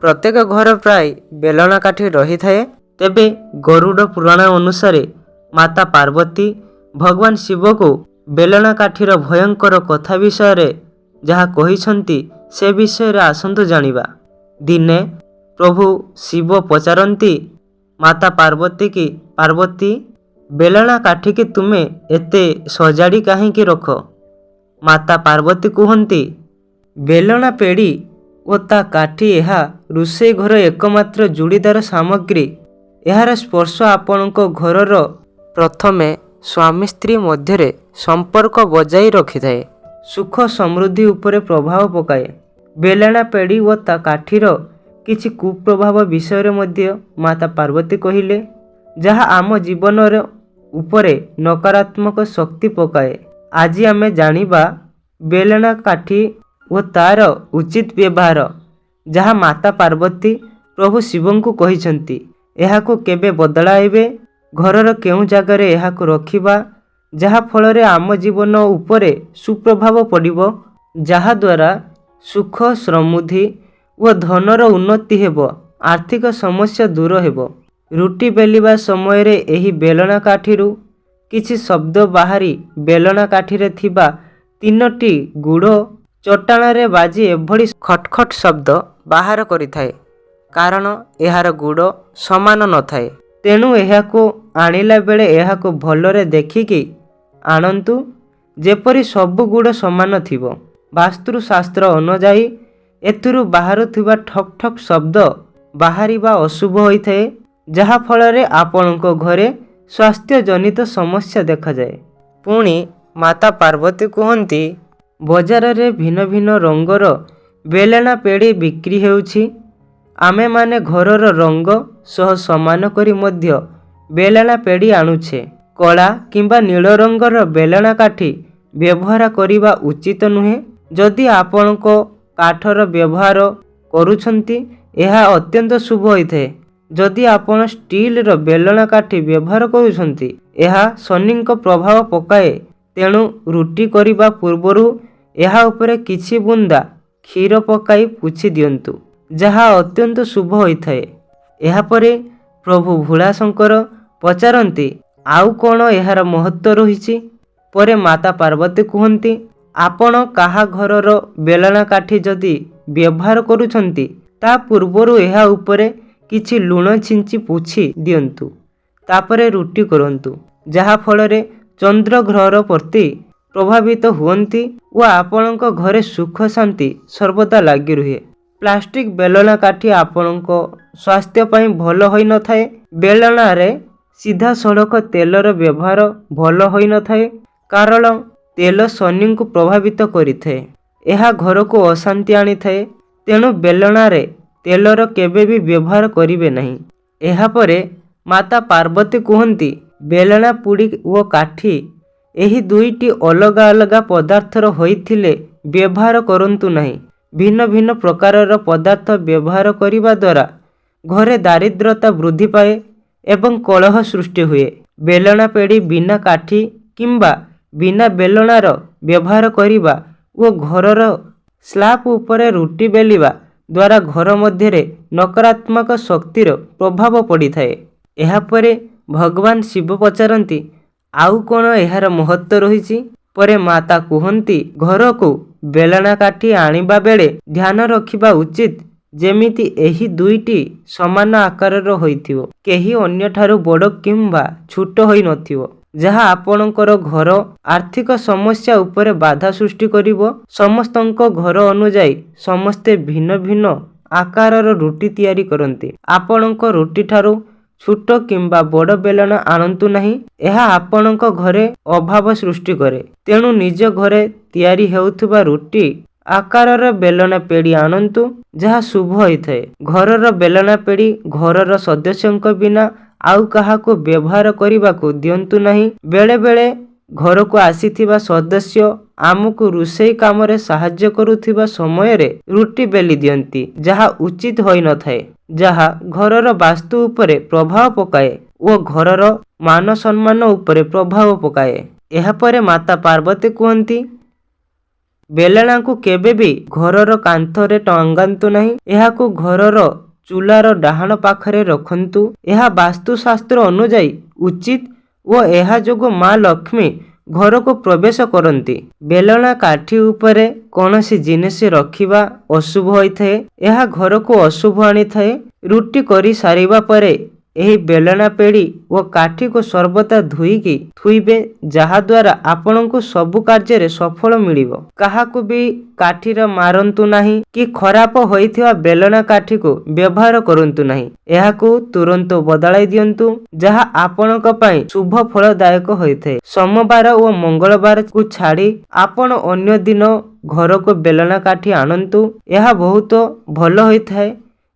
ପ୍ରତ୍ୟେକ ଘର ପ୍ରାୟ ବେଲଣା କାଠି ରହିଥାଏ। ତେବେ ଗରୁଡ଼ ପୁରାଣ ଅନୁସାରେ ମାତା ପାର୍ବତୀ ଭଗବାନ ଶିବକୁ ବେଲଣା କାଠିର ଭୟଙ୍କର କଥା ବିଷୟରେ ଯାହା କହିଛନ୍ତି ସେ ବିଷୟରେ ଆସନ୍ତୁ ଜାଣିବା। ଦିନେ ପ୍ରଭୁ ଶିବ ପଚାରନ୍ତି ମାତା ପାର୍ବତୀ କି, ପାର୍ବତୀ ବେଲଣା କାଠିକି ତୁମେ ଏତେ ସଜାଡ଼ି କାହିଁକି ରଖ? ମାତା ପାର୍ବତୀ କୁହନ୍ତି, ବେଲଣା ପେଡ଼ି ଓ ତା କାଠି ଏହା ରୋଷେଇ ଘର ଏକମାତ୍ର ଯୋଡ଼ିଦାର ସାମଗ୍ରୀ। ଏହାର ସ୍ପର୍ଶ ଆପଣଙ୍କ ଘରର ପ୍ରଥମେ ସ୍ୱାମୀ ସ୍ତ୍ରୀ ମଧ୍ୟରେ ସମ୍ପର୍କ ବଜାଇ ରଖିଥାଏ, ସୁଖ ସମୃଦ୍ଧି ଉପରେ ପ୍ରଭାବ ପକାଏ। ବେଲଣା ପେଡ଼ି ଓ ତା କାଠିର କିଛି କୁପ୍ରଭାବ ବିଷୟରେ ମଧ୍ୟ ମାତା ପାର୍ବତୀ କହିଲେ, ଯାହା ଆମ ଜୀବନର ଉପରେ ନକାରାତ୍ମକ ଶକ୍ତି ପକାଏ। ଆଜି ଆମେ ଜାଣିବା ବେଲଣା କାଠି ଓ ତାର ଉଚିତ ବ୍ୟବହାର, ଯାହା ମାତା ପାର୍ବତୀ ପ୍ରଭୁ ଶିବଙ୍କୁ କହିଛନ୍ତି। ଏହାକୁ କେବେ ବଦଳାଇବେ, ଘରର କେଉଁ ଜାଗାରେ ଏହାକୁ ରଖିବା, ଯାହା ଫଳରେ ଆମ ଜୀବନ ଉପରେ ସୁପ୍ରଭାବ ପଡ଼ିବ, ଯାହାଦ୍ୱାରା ସୁଖ ସମୃଦ୍ଧି ଓ ଧନର ଉନ୍ନତି ହେବ, ଆର୍ଥିକ ସମସ୍ୟା ଦୂର ହେବ। ରୁଟି ବେଲିବା ସମୟରେ ଏହି ବେଲଣା କାଠିରୁ କିଛି ଶବ୍ଦ ବାହାରି ବେଲଣା କାଠିରେ ଥିବା 3ଟି ଗୁଡ଼ ଚଟାଣରେ ବାଜି ଏଭଳି ଖଟ୍ ଖଟ୍ ଶବ୍ଦ ବାହାର କରିଥାଏ, କାରଣ ଏହାର ଗୁଡ଼ ସମାନ ନଥାଏ। ତେଣୁ ଏହାକୁ ଆଣିଲା ବେଳେ ଏହାକୁ ଭଲରେ ଦେଖିକି ଆଣନ୍ତୁ, ଯେପରି ସବୁ ଗୁଡ଼ ସମାନ ଥିବ। ବାସ୍ତୁଶାସ୍ତ୍ର ଅନୁଯାୟୀ ଏଥିରୁ ବାହାରୁଥିବା ଠକ୍ ଠକ୍ ଶବ୍ଦ ବାହାରିବା ଅଶୁଭ ହୋଇଥାଏ, ଯାହାଫଳରେ ଆପଣଙ୍କ ଘରେ ସ୍ୱାସ୍ଥ୍ୟଜନିତ ସମସ୍ୟା ଦେଖାଯାଏ। ପୁଣି ମାତା ପାର୍ବତୀ କୁହନ୍ତି, ବଜାରରେ ଭିନ୍ନ ଭିନ୍ନ ରଙ୍ଗର ବେଲଣା ପେଡ଼ି ବିକ୍ରି ହେଉଛି। ଆମେମାନେ ଘରର ରଙ୍ଗ ସହ ସମାନ କରି ମଧ୍ୟ ବେଲଣା ପେଡ଼ି ଆଣୁଛେ। କଳା କିମ୍ବା ନୀଳ ରଙ୍ଗର ବେଲଣା କାଠି ବ୍ୟବହାର କରିବା ଉଚିତ ନୁହେଁ। ଯଦି ଆପଣଙ୍କ କାଠର ବ୍ୟବହାର କରୁଛନ୍ତି, ଏହା ଅତ୍ୟନ୍ତ ଶୁଭ ହୋଇଥାଏ। ଯଦି ଆପଣ ଷ୍ଟିଲର ବେଲଣା କାଠି ବ୍ୟବହାର କରୁଛନ୍ତି, ଏହା ଶନିଙ୍କ ପ୍ରଭାବ ପକାଏ। ତେଣୁ ରୁଟି କରିବା ପୂର୍ବରୁ ଏହା ଉପରେ କିଛି ବୁନ୍ଦା କ୍ଷୀର ପକାଇ ପୋଛି ଦିଅନ୍ତୁ, ଯାହା ଅତ୍ୟନ୍ତ ଶୁଭ ହୋଇଥାଏ। ଏହାପରେ ପ୍ରଭୁ ଭୋଳାଶଙ୍କର ପଚାରନ୍ତି, ଆଉ କ'ଣ ଏହାର ମହତ୍ତ୍ୱ ରହିଛି? ପରେ ମାତା ପାର୍ବତୀ କୁହନ୍ତି, ଆପଣ କାହା ଘରର ବେଲଣା କାଠି ଯଦି ବ୍ୟବହାର କରୁଛନ୍ତି, ତା ପୂର୍ବରୁ ଏହା ଉପରେ କିଛି ଲୁଣ ଛିଞ୍ଚି ପୋଛି ଦିଅନ୍ତୁ। ତାପରେ ରୁଟି କରନ୍ତୁ, ଯାହାଫଳରେ ଚନ୍ଦ୍ର ଗ୍ରହର ପ୍ରତି ପ୍ରଭାବିତ ହୁଅନ୍ତି ଓ ଆପଣଙ୍କ ଘରେ ସୁଖ ଶାନ୍ତି ସର୍ବଦା ଲାଗି ରୁହେ। ପ୍ଲାଷ୍ଟିକ ବେଲଣା କାଠି ଆପଣଙ୍କ ସ୍ୱାସ୍ଥ୍ୟ ପାଇଁ ଭଲ ହୋଇନଥାଏ। ବେଲଣାରେ ସିଧାସଳଖ ତେଲର ବ୍ୟବହାର ଭଲ ହୋଇନଥାଏ, କାରଣ ତେଲ ଶନିଙ୍କୁ ପ୍ରଭାବିତ କରିଥାଏ। ଏହା ଘରକୁ ଅଶାନ୍ତି ଆଣିଥାଏ। ତେଣୁ ବେଲଣାରେ ତେଲର କେବେ ବି ବ୍ୟବହାର କରିବେ ନାହିଁ। ଏହାପରେ ମାତା ପାର୍ବତୀ କୁହନ୍ତି, ବେଲଣା ପୁଡ଼ି ଓ କାଠି ଏହି ଦୁଇଟି ଅଲଗା ଅଲଗା ପଦାର୍ଥର ହୋଇଥିଲେ ବ୍ୟବହାର କରନ୍ତୁ ନାହିଁ। ଭିନ୍ନ ଭିନ୍ନ ପ୍ରକାରର ପଦାର୍ଥ ବ୍ୟବହାର କରିବା ଦ୍ୱାରା ଘରେ ଦାରିଦ୍ର୍ୟତା ବୃଦ୍ଧି ପାଏ ଏବଂ କଳହ ସୃଷ୍ଟି ହୁଏ। ବେଲଣା ପେଡ଼ି ବିନା କାଠି କିମ୍ବା ବିନା ବେଲଣାର ବ୍ୟବହାର କରିବା ଓ ଘରର ସ୍ଲାବ୍ ଉପରେ ରୁଟି ବେଲିବା ଦ୍ୱାରା ଘର ମଧ୍ୟରେ ନକାରାତ୍ମକ ଶକ୍ତିର ପ୍ରଭାବ ପଡ଼ିଥାଏ। ଏହାପରେ ଭଗବାନ ଶିବ ପଚାରନ୍ତି, ଆଉ କ'ଣ ଏହାର ମହତ୍ତ୍ୱ ରହିଛି? ପରେ ମାତା କୁହନ୍ତି, ଘରକୁ ବେଲଣା କାଠି ଆଣିବା ବେଳେ ଧ୍ୟାନ ରଖିବା ଉଚିତ ଯେମିତି ଏହି ଦୁଇଟି ସମାନ ଆକାରର ହୋଇଥିବ, କେହି ଅନ୍ୟଠାରୁ ବଡ଼ କିମ୍ବା ଛୋଟ ହୋଇନଥିବ, ଯାହା ଆପଣଙ୍କର ଘର ଆର୍ଥିକ ସମସ୍ୟା ଉପରେ ବାଧା ସୃଷ୍ଟି କରିବ। ସମସ୍ତଙ୍କ ଘର ଅନୁଯାୟୀ ସମସ୍ତେ ଭିନ୍ନ ଭିନ୍ନ ଆକାରର ରୁଟି ତିଆରି କରନ୍ତି। ଆପଣଙ୍କ ରୁଟିଠାରୁ ଛୋଟ କିମ୍ବା ବଡ଼ ବେଲଣା ଆଣନ୍ତୁ ନାହିଁ, ଏହା ଆପଣଙ୍କ ଘରେ ଅଭାବ ସୃଷ୍ଟି କରେ। ତେଣୁ ନିଜ ଘରେ ତିଆରି ହେଉଥିବା ରୁଟି ଆକାରର ବେଲଣା ପେଡ଼ି ଆଣନ୍ତୁ, ଯାହା ଶୁଭ ହୋଇଥାଏ। ଘରର ବେଲଣା ପେଡ଼ି ଘରର ସଦସ୍ୟଙ୍କ ବିନା ଆଉ କାହାକୁ ବ୍ୟବହାର କରିବାକୁ ଦିଅନ୍ତୁ ନାହିଁ। ବେଳେବେଳେ ଘରକୁ ଆସିଥିବା ସଦସ୍ୟ ଆମକୁ ରୋଷେଇ କାମରେ ସାହାଯ୍ୟ କରୁଥିବା ସମୟରେ ରୁଟି ବେଲି ଦିଅନ୍ତି, ଯାହା ଉଚିତ ହୋଇନଥାଏ, ଯାହା ଘରର ବାସ୍ତୁ ଉପରେ ପ୍ରଭାବ ପକାଏ ଓ ଘରର ମାନ ସମ୍ମାନ ଉପରେ ପ୍ରଭାବ ପକାଏ। ଏହାପରେ ମାତା ପାର୍ବତୀ କୁହନ୍ତି, ବେଲଣାକୁ କେବେ ବି ଘରର କାନ୍ଥରେ ଟଙ୍ଗାନ୍ତୁ ନାହିଁ। ଏହାକୁ ଘରର ଚୁଲାର ଡାହାଣ ପାଖରେ ରଖନ୍ତୁ। ଏହା ବାସ୍ତୁଶାସ୍ତ୍ର ଅନୁଯାୟୀ ଉଚିତ ଓ ଏହା ଯୋଗୁଁ ମା ଲକ୍ଷ୍ମୀ ଘରକୁ ପ୍ରବେଶ କରନ୍ତି। ବେଲଣା କାଠି ଉପରେ କୌଣସି ଜିନିଷ ରଖିବା ଅଶୁଭ ହୋଇଥାଏ। ଏହା ଘରକୁ ଅଶୁଭ ଆଣିଥାଏ। ରୁଟି କରି ସାରିବା ପରେ ଏହି ବେଲଣା ପେଡ଼ି ଓ କାଠିକୁ ସର୍ବଦା ଧୋଇକି ଥୋଇବେ, ଯାହାଦ୍ୱାରା ଆପଣଙ୍କୁ ସବୁ କାର୍ଯ୍ୟରେ ସଫଳ ମିଳିବ। କାହାକୁ ବି କାଠିର ମାରନ୍ତୁ ନାହିଁ କି ଖରାପ ହୋଇଥିବା ବେଲଣା କାଠିକୁ ବ୍ୟବହାର କରନ୍ତୁ ନାହିଁ। ଏହାକୁ ତୁରନ୍ତ ବଦଳାଇ ଦିଅନ୍ତୁ, ଯାହା ଆପଣଙ୍କ ପାଇଁ ଶୁଭ ଫଳଦାୟକ ହୋଇଥାଏ। ସୋମବାର ଓ ମଙ୍ଗଳବାରକୁ ଛାଡ଼ି ଆପଣ ଅନ୍ୟ ଦିନ ଘରକୁ ବେଲଣା କାଠି ଆଣନ୍ତୁ। ଏହା ବହୁତ ଭଲ ହୋଇଥାଏ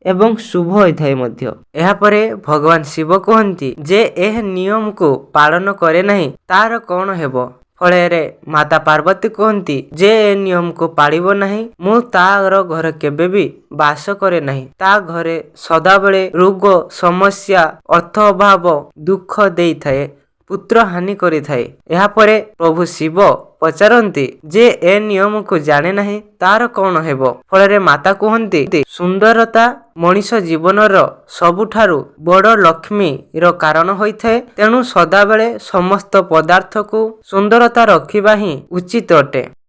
ଏବଂ ଶୁଭ ହୋଇଥାଏ ମଧ୍ୟ। ଏହାପରେ ଭଗବାନ ଶିବ କୁହନ୍ତି ଯେ ଏହି ନିୟମକୁ ପାଳନ କରେ ନାହିଁ ତାର କଣ ହେବ? ଫଳରେ ମାତା ପାର୍ବତୀ କୁହନ୍ତି ଯେ ଏ ନିୟମକୁ ପାଳିବ ନାହିଁ, ମୁଁ ତାର ଘରେ କେବେ ବି ବାସ କରେ ନାହିଁ। ତା ଘରେ ସଦାବେଳେ ରୋଗ, ସମସ୍ୟା, ଅର୍ଥ ଅଭାବ, ଦୁଃଖ ଦେଇଥାଏ, ପୁତ୍ର ହାନି କରିଥାଏ। ଏହାପରେ ପ୍ରଭୁ ଶିବ ପଚାରନ୍ତି ଯେ ଏ ନିୟମକୁ ଜାଣେ ନାହିଁ ତାର କଣ ହେବ? ଫଳରେ ମାତା କୁହନ୍ତି ସୁନ୍ଦରତା ମଣିଷ ଜୀବନର ସବୁଠାରୁ ବଡ଼ ଲକ୍ଷ୍ମୀର କାରଣ ହୋଇଥାଏ। ତେଣୁ ସଦାବେଳେ ସମସ୍ତ ପଦାର୍ଥକୁ ସୁନ୍ଦରତା ରଖିବା ହିଁ ଉଚିତ ଅଟେ।